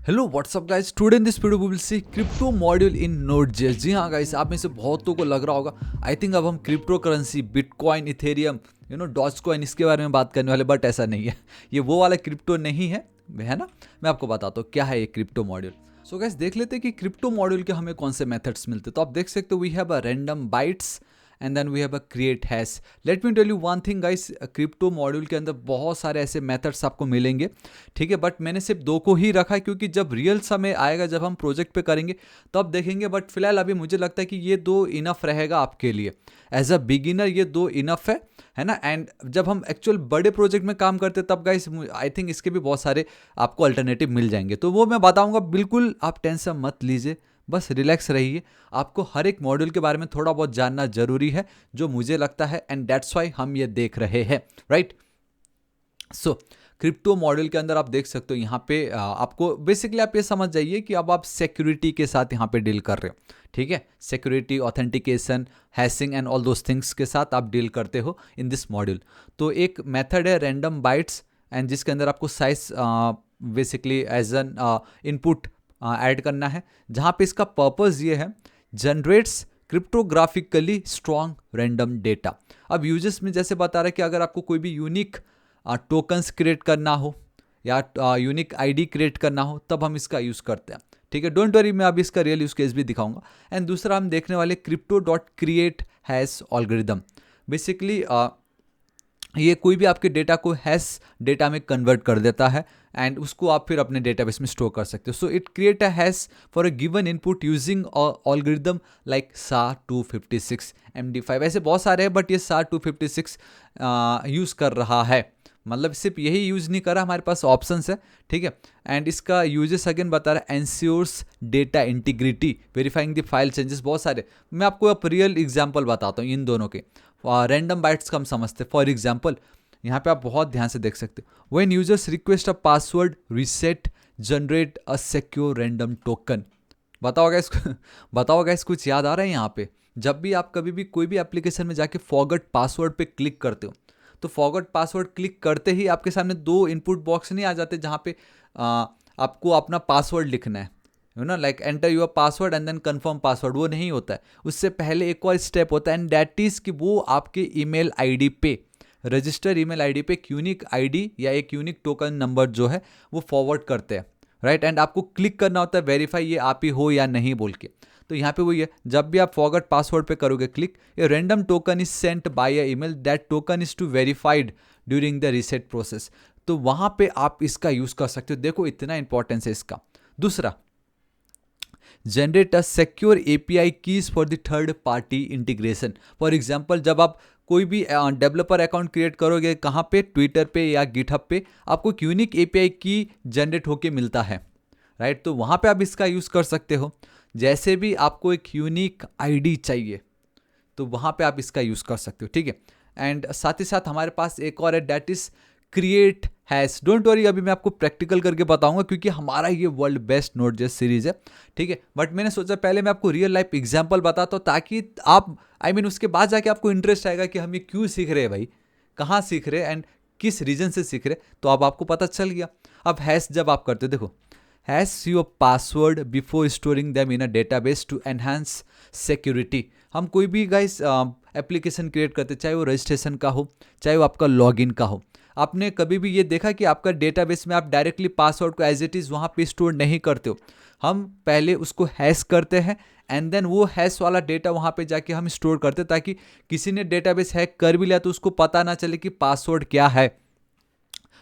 Hello what's up guys, today in this video we will see crypto module in Node JS. जी हाँ guys, आप में से बहुतों को लग रहा होगा आई थिंक अब हम cryptocurrency bitcoin Ethereum Dogecoin इसके बारे में बात करने वाले, बट ऐसा नहीं है। ये वो वाला क्रिप्टो नहीं है ना। मैं आपको बताता हूँ क्या है ये क्रिप्टो मॉड्यूल। सो गाइस देख लेते हैं कि क्रिप्टो मॉड्यूल के हमें कौन से मेथड्स मिलते हैं। तो आप देख सकते हो we have a random bytes and then we have a create hash. Let me tell you one thing guys, crypto module के अंदर बहुत सारे ऐसे मेथड्स आपको मिलेंगे, ठीक है, बट मैंने सिर्फ दो को ही रखा है क्योंकि जब रियल समय आएगा, जब हम प्रोजेक्ट पे करेंगे तब देखेंगे। बट फिलहाल अभी मुझे लगता है कि ये दो इनफ रहेगा आपके लिए। एज अ बिगिनर ये दो इनफ है ना। एंड जब हम एक्चुअल बड़े प्रोजेक्ट में काम करते तब गाइस आई थिंक इसके भी बहुत सारे आपको अल्टरनेटिव मिल जाएंगे, तो वो मैं बताऊंगा। बिल्कुल आप टेंशन मत लीजिए, बस रिलैक्स रहिए। आपको हर एक मॉड्यूल के बारे में थोड़ा बहुत जानना जरूरी है, जो मुझे लगता है, एंड दैट्स वाई हम ये देख रहे हैं, राइट। सो क्रिप्टो मॉड्यूल के अंदर आप देख सकते हो यहाँ पे आपको बेसिकली आप ये समझ जाइए कि अब आप सिक्योरिटी के साथ यहाँ पे डील कर रहे हो, ठीक है। Security, authentication, hashing and all those things के साथ आप डील करते हो इन दिस मॉड्यूल। तो एक मेथड है रैंडम बाइट्स, एंड जिसके अंदर आपको size basically as an input add करना है, जहाँ पे इसका पर्पस ये है, generates cryptographically strong random data. अब यूजर्स में जैसे बता रहा है कि अगर आपको कोई भी यूनिक टोकन्स क्रिएट करना हो या यूनिक आईडी क्रिएट करना हो, तब हम इसका यूज़ करते हैं, ठीक है। डोंट वरी, मैं अभी इसका रियल यूज़ केस भी दिखाऊंगा। एंड दूसरा हम देखने वाले crypto dot create hash algorithm. Basically ये कोई भी आपके डेटा को हैश डेटा में कन्वर्ट कर देता है, एंड उसको आप फिर अपने डेटाबेस में स्टोर कर सकते हो। So it create a hash for a given input using algorithm like SHA-256 MD5। ऐसे बहुत सारे हैं, बट ये SHA-256 यूज़ कर रहा है, मतलब सिर्फ यही यूज़ नहीं कर रहा, हमारे पास ऑप्शंस है, ठीक है। एंड इसका यूजेस अगेन बता रहा है, ensures data integrity, verifying the file changes, बहुत सारे। मैं आपको अब रियल एग्जांपल बताता हूँ इन दोनों के। रैंडम बाइट्स का हम समझते हैं। फॉर एग्जांपल यहाँ पे आप बहुत ध्यान से देख सकते हो, when users request a password reset generate a secure random token. बताओ गाइस बताओ गाइस, कुछ याद आ रहा है यहाँ पे? जब भी आप कभी भी कोई भी एप्लीकेशन में जाके फॉरगेट पासवर्ड पे क्लिक करते हो, तो फॉरगेट पासवर्ड क्लिक करते ही आपके सामने दो इनपुट बॉक्स नहीं आ जाते जहाँ पे आपको अपना पासवर्ड लिखना है, you know, like enter your password and then confirm password. वो नहीं होता है, उससे पहले एक और स्टेप होता है, एंड दैट इज कि वो आपके ईमेल आईडी पे, रजिस्टर ईमेल आईडी पे एक यूनिक आईडी या एक यूनिक टोकन नंबर जो है वो फॉरवर्ड करते हैं, राइट। एंड आपको क्लिक करना होता है वेरीफाई ये आप ही हो या नहीं बोल के। तो यहाँ पे वही है, जब भी आप फॉरगेट पासवर्ड पे करोगे click, a random token is sent by a email, that token is to verified during the reset process. तो वहाँ पे आप इसका यूज़ कर सकते हो। देखो इतना इंपॉर्टेंस है इसका। दूसरा, generate a secure API keys for the third party integration. For example, जब आप कोई भी डेवलपर अकाउंट क्रिएट करोगे, कहाँ पे, ट्विटर पे या गिटहब पे, आपको एक यूनिक एपीआई की जनरेट होके मिलता है, राइट। तो वहाँ पे आप इसका यूज़ कर सकते हो। जैसे भी आपको एक यूनिक आईडी चाहिए, तो वहाँ पे आप इसका यूज़ कर सकते हो, ठीक है। एंड साथ ही साथ हमारे पास एक और है, that is create hash. Don't worry, अभी मैं आपको प्रैक्टिकल करके बताऊंगा क्योंकि हमारा ये वर्ल्ड बेस्ट नोड.जेएस सीरीज है, ठीक है। बट मैंने सोचा पहले मैं आपको रियल लाइफ एग्जांपल बताता हूँ, ताकि आप उसके बाद जाके आपको इंटरेस्ट आएगा कि हम ये क्यों सीख रहे हैं भाई, कहाँ सीख रहे हैं एंड किस रीजन से सीख रहे, तो अब आपको पता चल गया। अब हैश जब आप करते हो, देखो, hash your password before storing them in a database to enhance security. हम कोई भी गाइस एप्लीकेशन क्रिएट करते, चाहे वो रजिस्ट्रेशन का हो, चाहे वो आपका लॉगिन का हो, आपने कभी भी ये देखा कि आपका डेटाबेस में आप डायरेक्टली पासवर्ड को एज इट इज़ वहाँ पे स्टोर नहीं करते हो। हम पहले उसको हैश करते हैं, एंड देन वो हैश वाला डेटा वहाँ पे जाके हम स्टोर करते हैं, ताकि किसी ने डेटाबेस हैक कर भी लिया तो उसको पता ना चले कि पासवर्ड क्या है।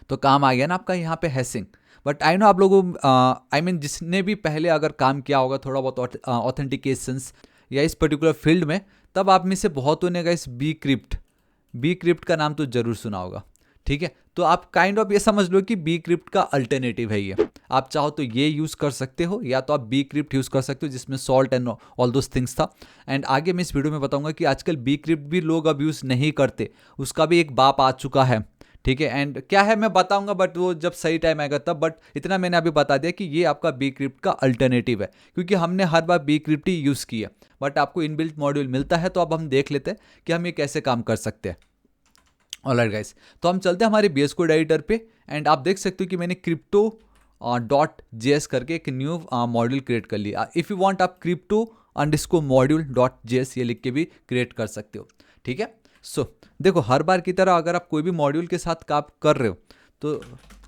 तो काम आ गया ना आपका यहाँ पे हैशिंग। बट आई नो आप लोगों जिसने भी पहले अगर काम किया होगा थोड़ा बहुत ऑथेंटिकेशंस या इस पर्टिकुलर फील्ड में, तब आप में से बहुतों ने इस बी क्रिप्ट का नाम तो जरूर सुना होगा, ठीक है। तो आप काइंड ऑफ ये समझ लो कि बी क्रिप्ट का अल्टरनेटिव है ये। आप चाहो तो ये यूज़ कर सकते हो, या तो आप बी क्रिप्ट यूज़ कर सकते हो जिसमें salt and all those things था। एंड आगे मैं इस वीडियो में बताऊंगा कि आजकल बी क्रिप्ट भी लोग अब यूज़ नहीं करते, उसका भी एक बाप आ चुका है, ठीक है। एंड क्या है मैं बताऊंगा, बट वो जब सही टाइम आएगा तब। बट इतना मैंने अभी बता दिया कि ये आपका बी क्रिप्ट का अल्टरनेटिव है, क्योंकि हमने हर बार बी क्रिप्ट ही यूज़ किया, बट आपको इनबिल्ट मॉड्यूल मिलता है। तो अब हम देख लेते हैं कि हम ये कैसे काम कर सकते हैं। ऑलराइट गाइस, तो हम चलते हैं हमारे बीएस कोड एडिटर पे, एंड आप देख सकते हो कि मैंने क्रिप्टो .js करके एक न्यू मॉड्यूल क्रिएट कर लिया। इफ़ यू वांट आप crypto_module.js ये लिख के भी क्रिएट कर सकते हो, ठीक है। सो देखो, हर बार की तरह अगर आप कोई भी मॉड्यूल के साथ काम कर रहे हो तो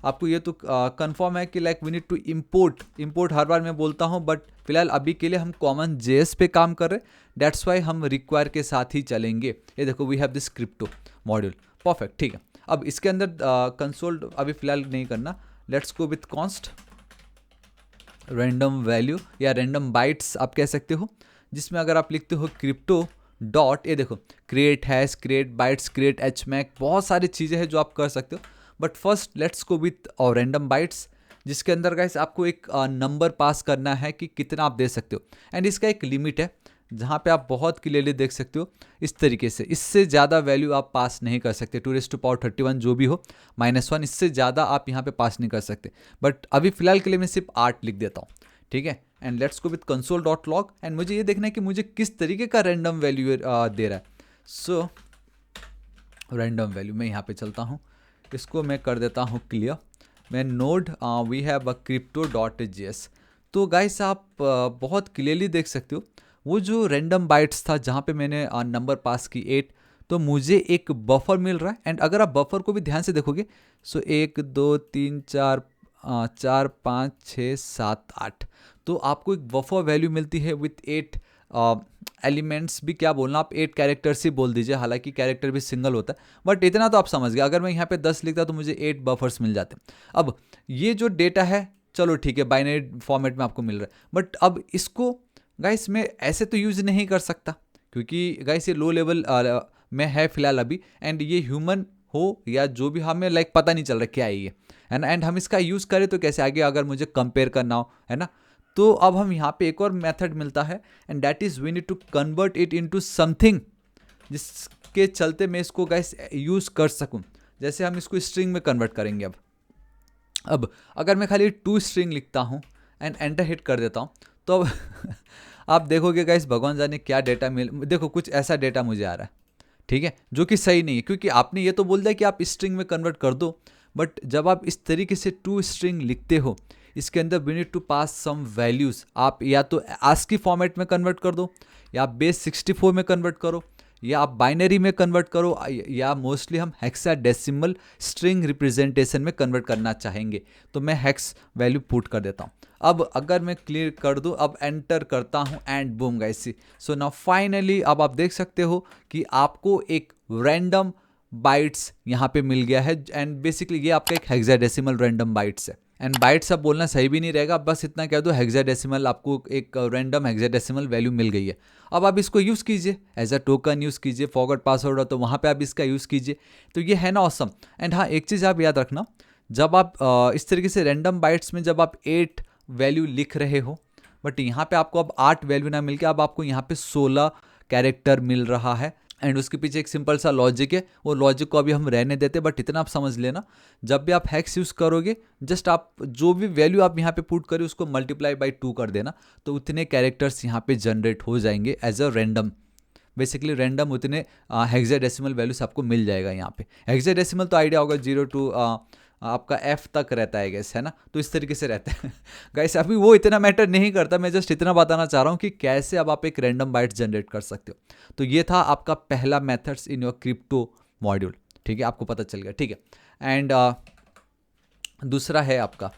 आपको ये तो कंफर्म है कि like we need to import हर बार मैं बोलता हूँ, बट फिलहाल अभी के लिए हम कॉमन जेएस पे काम कर रहे हैं, दैट्स वाई हम रिक्वायर के साथ ही चलेंगे। ये देखो, we have this crypto module, perfect, ठीक है। अब इसके अंदर कंसोल अभी फिलहाल नहीं करना, let's go with const random value या रैंडम बाइट्स आप कह सकते हो, जिसमें अगर आप लिखते हो क्रिप्टो डॉट, ये देखो create hash, create bytes, create HMAC, बहुत सारी चीज़ें हैं जो आप कर सकते हो। But first let's go with random bytes, जिसके अंदर गाइस आपको एक नंबर पास करना है कि कितना आप दे सकते हो, एंड इसका एक लिमिट है जहाँ पे आप बहुत क्लियरली देख सकते हो इस तरीके से। इससे ज़्यादा वैल्यू आप पास नहीं कर सकते, 2⁻31 जो भी हो -1, इससे ज़्यादा आप यहाँ पे पास नहीं कर सकते। बट अभी फिलहाल के लिए मैं सिर्फ 8 लिख देता हूँ, ठीक है। And let's go with console.log, and मुझे ये देखना है कि मुझे किस तरीके का रैंडम वैल्यू दे रहा है। सो रैंडम वैल्यू मैं यहाँ पे चलता हूँ, इसको मैं कर देता हूँ क्लियर। मैं node we have a crypto.js, तो गाइस आप बहुत क्लियरली देख सकते हो वो जो रैंडम बाइट्स था जहाँ पे मैंने नंबर पास की 8, तो मुझे एक बफर मिल रहा है। एंड अगर आप बफर को भी ध्यान से देखोगे, सो 1 2 3 4 4 5 6 7 8, तो आपको एक बफर वैल्यू मिलती है विथ 8 एलिमेंट्स भी, क्या बोलना आप 8 कैरेक्टर्स ही बोल दीजिए, हालांकि कैरेक्टर भी सिंगल होता है, बट इतना तो आप समझ गए। अगर मैं यहाँ पे 10 लिखता तो मुझे 8 बफर्स मिल जाते। अब ये जो डेटा है, चलो ठीक है, बाइनरी फॉर्मेट में आपको मिल रहा है, बट अब इसको गाइस मैं ऐसे तो यूज़ नहीं कर सकता, क्योंकि गाइस ये लो लेवल में है फिलहाल अभी, एंड ये ह्यूमन हो या जो भी, हमें लाइक पता नहीं चल रहा क्या है ये, है ना। एंड हम इसका यूज़ करें तो कैसे आगे, अगर मुझे कंपेयर करना हो, है ना। तो अब हम यहाँ पे एक और मेथड मिलता है, and that is we need to convert it into something, जिसके चलते मैं इसको गाइस यूज़ कर सकूँ। जैसे हम इसको स्ट्रिंग में कन्वर्ट करेंगे। अब अगर मैं खाली 2 स्ट्रिंग लिखता हूँ एंड एंटर हिट कर देता हूँ, तो अब आप देखोगे गाइस, भगवान जाने क्या डेटा देखो कुछ ऐसा डेटा मुझे आ रहा है, ठीक है, जो कि सही नहीं है, क्योंकि आपने ये तो बोल दिया कि आप स्ट्रिंग में कन्वर्ट कर दो, बट जब आप इस तरीके से 2 स्ट्रिंग लिखते हो, इसके अंदर we need to pass some values. आप या तो ASCII फॉर्मेट में कन्वर्ट कर दो, या आप बेस 64 में कन्वर्ट करो, या आप बाइनरी में कन्वर्ट करो, या मोस्टली हम हेक्साडेसिमल स्ट्रिंग रिप्रेजेंटेशन में कन्वर्ट करना चाहेंगे, तो मैं हेक्स वैल्यू पुट कर देता हूँ। अब अगर मैं क्लियर कर दूँ, अब एंटर करता हूँ, and boom guys, so now finally अब आप देख सकते हो कि आपको एक रैंडम बाइट्स यहाँ पे मिल गया है, एंड बेसिकली ये आपका एक हेक्साडेसिमल रैंडम बाइट्स है। एंड बाइट्स अब बोलना सही भी नहीं रहेगा, बस इतना कह दो हेक्साडेसिमल, आपको एक रैंडम हेक्साडेसिमल वैल्यू मिल गई है। अब आप इसको यूज़ कीजिए, एज अ टोकन यूज़ कीजिए, फॉरगॉट पासवर्ड हो तो वहाँ पे आप इसका यूज़ कीजिए। तो ये है ना ऑसम। एंड हाँ, एक चीज़ आप याद रखना, जब आप इस तरीके से रैंडम बाइट्स में जब आप 8 वैल्यू लिख रहे हो, बट यहाँ पे आपको अब 8 वैल्यू ना मिल के अब आपको यहाँ पे 16 कैरेक्टर मिल रहा है, एंड उसके पीछे एक सिंपल सा लॉजिक है। वो लॉजिक को अभी हम रहने देते, बट इतना आप समझ लेना, जब भी आप हेक्स यूज़ करोगे, जस्ट आप जो भी वैल्यू आप यहाँ पे पुट करें उसको मल्टीप्लाई बाई 2 कर देना, तो उतने कैरेक्टर्स यहाँ पे जनरेट हो जाएंगे as a random. Basically random उतने हेक्साडेसिमल वैल्यूज आपको मिल जाएगा यहाँ पे। हेक्साडेसिमल तो आइडिया होगा 0 to आपका F तक रहता है गैस, है ना, तो इस तरीके से रहता है गाइस। अभी वो इतना मैटर नहीं करता, मैं जस्ट इतना बताना चाह रहा हूँ कि कैसे अब आप एक रैंडम बाइट्स जनरेट कर सकते हो। तो ये था आपका पहला methods in your crypto module, ठीक है, आपको पता चल गया, ठीक है। एंड दूसरा है आपका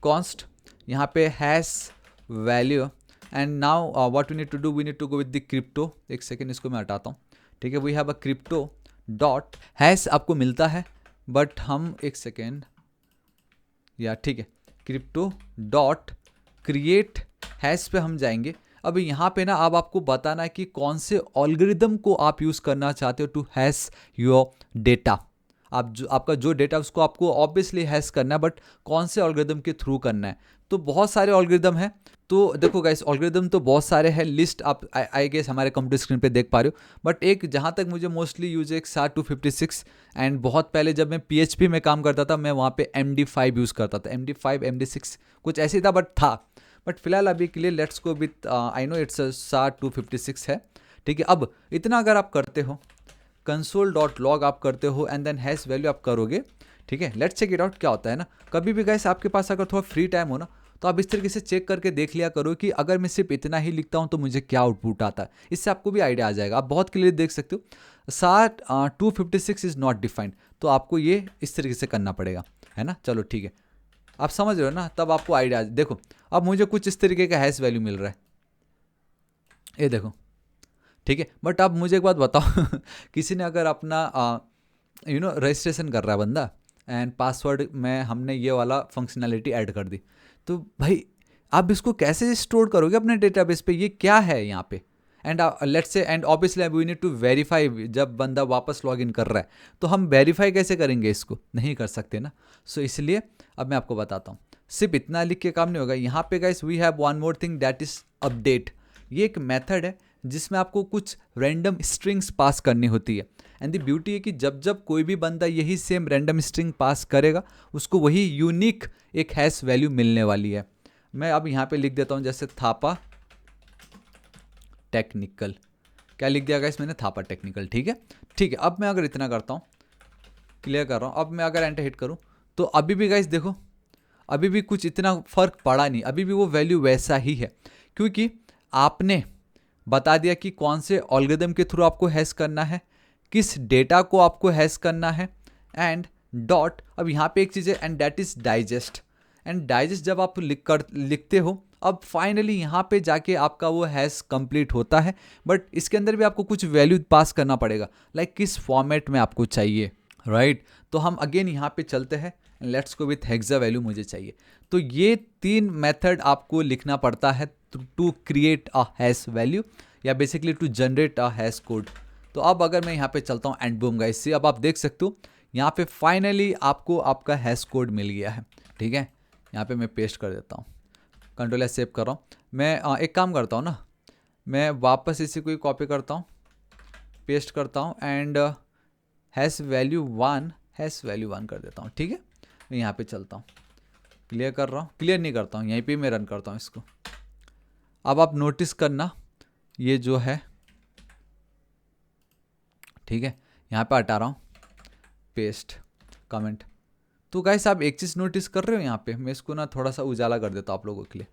कॉन्स्ट, यहाँ पे hash value, and now what we need to do, we need to go with the crypto. एक सेकेंड, इसको मैं हटाता हूँ, ठीक है। We have a crypto dot hash आपको मिलता है, बट हम एक सेकेंड, या ठीक है, क्रिप्टो डॉट क्रिएट हैश पे हम जाएंगे। अब यहाँ पे ना अब आपको बताना है कि कौन से एल्गोरिदम को आप यूज़ करना चाहते हो टू हैश योर डेटा। आप जो आपका जो डेटा उसको आपको ऑब्वियसली हैश करना है, बट कौन से एल्गोरिदम के थ्रू करना है, तो बहुत सारे एल्गोरिदम हैं। तो देखो गाइस, एल्गोरिदम तो बहुत सारे हैं, लिस्ट आप आई गेस हमारे कंप्यूटर स्क्रीन पे देख पा रहे हो, बट एक जहाँ तक मुझे मोस्टली यूज है एक SHA-256, एंड बहुत पहले जब मैं PHP में काम करता था मैं वहाँ पे MD5 यूज़ करता था, MD5 MD6 कुछ ऐसे ही था, बट फिलहाल अभी के लिए let's go with I know it's SHA-256 है, ठीक है। अब इतना अगर आप करते हो, console.log आप करते हो, एंड देन हैश वैल्यू आप करोगे, ठीक है, लेट्स चेक इट आउट क्या होता है ना। कभी भी गाइस आपके पास अगर थोड़ा फ्री टाइम हो ना, तो आप इस तरीके से चेक करके देख लिया करो कि अगर मैं सिर्फ इतना ही लिखता हूँ तो मुझे क्या आउटपुट आता है। इससे आपको भी आइडिया आ जाएगा, आप बहुत क्लियर देख सकते हो। 256 इज नॉट डिफाइंड, तो आपको ये इस तरीके से करना पड़ेगा, है ना। चलो ठीक है, आप समझ रहे हो ना, तब आपको आइडिया। देखो अब मुझे कुछ इस तरीके का हैश वैल्यू मिल रहा है, ये देखो, ठीक है। बट अब मुझे एक बात बताओ किसी ने अगर अपना रजिस्ट्रेशन कर रहा है बंदा एंड पासवर्ड में हमने ये वाला फंक्शनैलिटी ऐड कर दी, तो भाई आप इसको कैसे स्टोर करोगे अपने डेटाबेस पे, ये क्या है यहाँ पे। And let's say and obviously we need to verify, जब बंदा वापस लॉग इन कर रहा है तो हम वेरीफाई कैसे करेंगे, इसको नहीं कर सकते ना। सो इसलिए अब मैं आपको बताता हूँ, सिर्फ इतना लिख के काम नहीं होगा। यहाँ पे guys we have one more thing that is update. ये एक मेथड है जिसमें आपको कुछ रैंडम स्ट्रिंग्स पास करनी होती है। एंड द ब्यूटी है कि जब जब कोई भी बंदा यही सेम रैंडम स्ट्रिंग पास करेगा, उसको वही यूनिक एक हैश वैल्यू मिलने वाली है। मैं अब यहाँ पे लिख देता हूँ जैसे थापा टेक्निकल, क्या लिख दिया गाइस मैंने, थापा टेक्निकल, ठीक है। ठीक है, अब मैं अगर इतना करता हूँ, क्लियर कर रहा हूँ, अब मैं अगर एंटर हिट करूँ तो अभी भी गाइस देखो, अभी भी कुछ इतना फर्क पड़ा नहीं, अभी भी वो वैल्यू वैसा ही है, क्योंकि आपने बता दिया कि कौन से एल्गोरिथम के थ्रू आपको हैश करना है, किस डेटा को आपको हैश करना है, एंड डॉट। अब यहाँ पे एक चीज़ है and that is digest. And digest जब आप लिखते हो, अब फाइनली यहाँ पे जाके आपका वो हैश कंप्लीट होता है। बट इसके अंदर भी आपको कुछ वैल्यू पास करना पड़ेगा, लाइक किस फॉर्मेट में आपको चाहिए, राइट। तो हम अगेन यहाँ पे चलते हैं, let's go with hexa value मुझे चाहिए। तो ये 3 मेथड आपको लिखना पड़ता है to create a hash value, या basically to generate a hash code. तो अब अगर मैं यहाँ पे चलता हूँ एंड बूम गाइस, अब आप देख सकते हो यहाँ पे फाइनली आपको आपका हैश कोड मिल गया है, ठीक है। यहाँ पे मैं पेस्ट कर देता हूँ, कंट्रोल एस सेव कर रहा हूँ। मैं एक काम करता हूँ ना, मैं वापस इसी को ही कॉपी करता हूँ, पेस्ट करता हूँ एंड हैश वैल्यू 1 कर देता हूँ, ठीक है। मैं यहाँ पे चलता हूँ, क्लियर कर रहा हूँ, क्लियर नहीं करता हूँ, यहीं पे मैं रन करता हूँ इसको। अब आप नोटिस करना ये जो है, ठीक है, यहाँ पे हटा रहा हूँ, पेस्ट कमेंट। तो गाइस आप एक चीज़ नोटिस कर रहे हो यहाँ पे, मैं इसको ना थोड़ा सा उजाला कर देता हूँ आप लोगों के लिए।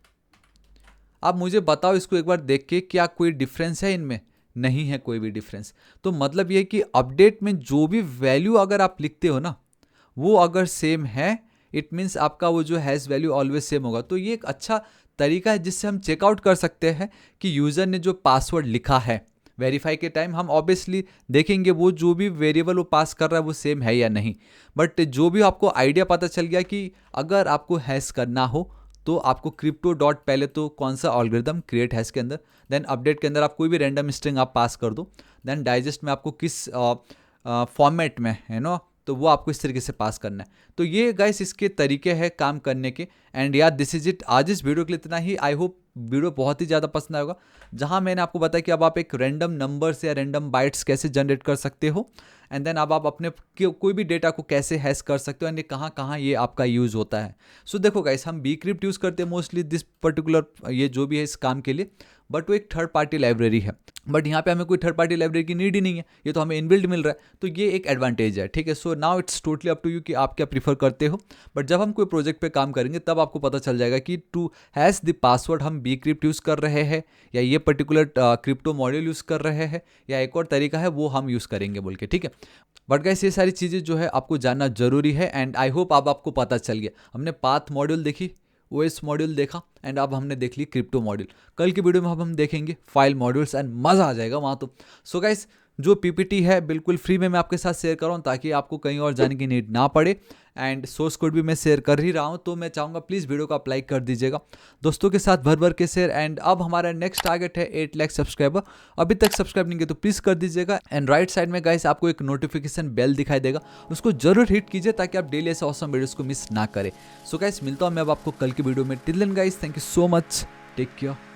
आप मुझे बताओ इसको एक बार देख के, क्या कोई डिफरेंस है इनमें, नहीं है कोई भी डिफरेंस। तो मतलब ये कि अपडेट में जो भी वैल्यू अगर आप लिखते हो ना, वो अगर सेम है, इट मीन्स आपका वो जो हैश वैल्यू ऑलवेज सेम होगा। तो ये एक अच्छा तरीका है जिससे हम चेकआउट कर सकते हैं कि यूज़र ने जो पासवर्ड लिखा है, वेरीफाई के टाइम हम ऑब्वियसली देखेंगे वो जो भी वेरिएबल वो पास कर रहा है वो सेम है या नहीं। बट जो भी आपको आइडिया पता चल गया कि अगर आपको हैश करना हो तो आपको क्रिप्टो डॉट पहले तो कौन सा एल्गोरिथम क्रिएट हैश के अंदर, देन अपडेट के अंदर आप कोई भी रैंडम स्ट्रिंग आप पास कर दो, देन डाइजेस्ट में आपको किस फॉर्मेट में है ना, तो वो आपको इस तरीके से पास करना है। तो ये गाइस इसके तरीके हैं काम करने के। एंड यार दिस इज इट, आज इस वीडियो के लिए इतना ही। आई होप वीडियो बहुत ही ज़्यादा पसंद आएगा, जहां मैंने आपको बताया कि अब आप एक रैंडम नंबर से या रैंडम बाइट्स कैसे जनरेट कर सकते हो, एंड देन अब आप अपने कोई भी डेटा को कैसे हैश कर सकते हो, एंड कहाँ कहाँ ये आपका यूज़ होता है। सो देखो गाइस, हम bcrypt यूज़ करते हैं मोस्टली दिस पर्टिकुलर ये जो भी है इस काम के लिए, बट वो एक थर्ड पार्टी लाइब्रेरी है। बट यहाँ पे हमें कोई थर्ड पार्टी लाइब्रेरी की नीड ही नहीं है, ये तो हमें इनबिल्ट मिल रहा है, तो ये एक एडवांटेज है, ठीक है। So now it's totally up to you कि आप क्या प्रीफर करते हो। बट जब हम कोई प्रोजेक्ट पे काम करेंगे तब आपको पता चल जाएगा कि टू हैश द पासवर्ड हम bcrypt यूज़ कर रहे हैं, या ये पर्टिकुलर क्रिप्टो मॉड्यूल यूज़ कर रहे हैं, या एक और तरीका है वो हम यूज़ करेंगे बोल के, ठीक है। बट गाइस ये सारी चीज़ें जो है आपको जानना जरूरी है, एंड आई होप अब आपको पता चल गया। हमने पाथ मॉड्यूल देखी, ओएस मॉड्यूल देखा, एंड अब हमने देख ली क्रिप्टो मॉड्यूल। कल की वीडियो में अब हम देखेंगे फाइल मॉड्यूल्स, एंड मज़ा आ जाएगा वहाँ तो। सो गाइस जो पीपीटी है बिल्कुल फ्री में मैं आपके साथ शेयर कर रहा हूँ, ताकि आपको कहीं और जाने की नीड ना पड़े, एंड सोर्स कोड भी मैं शेयर कर ही रहा हूँ। तो मैं चाहूँगा प्लीज़ वीडियो को आप लाइक कर दीजिएगा, दोस्तों के साथ भर भर के शेयर। एंड अब हमारा नेक्स्ट टारगेट है 8 लाख सब्सक्राइबर, अभी तक सब्सक्राइब नहीं किया तो प्लीज़ कर दीजिएगा। एंड राइट साइड में गाइस आपको एक नोटिफिकेशन बेल दिखाई देगा, उसको जरूर हिट कीजिए ताकि आप डेली ऐसे ऑसम वीडियोस को मिस ना करें। सो गाइस मिलता हूँ मैं अब आपको कल की वीडियो में। Till then guys, thank you so much, take care.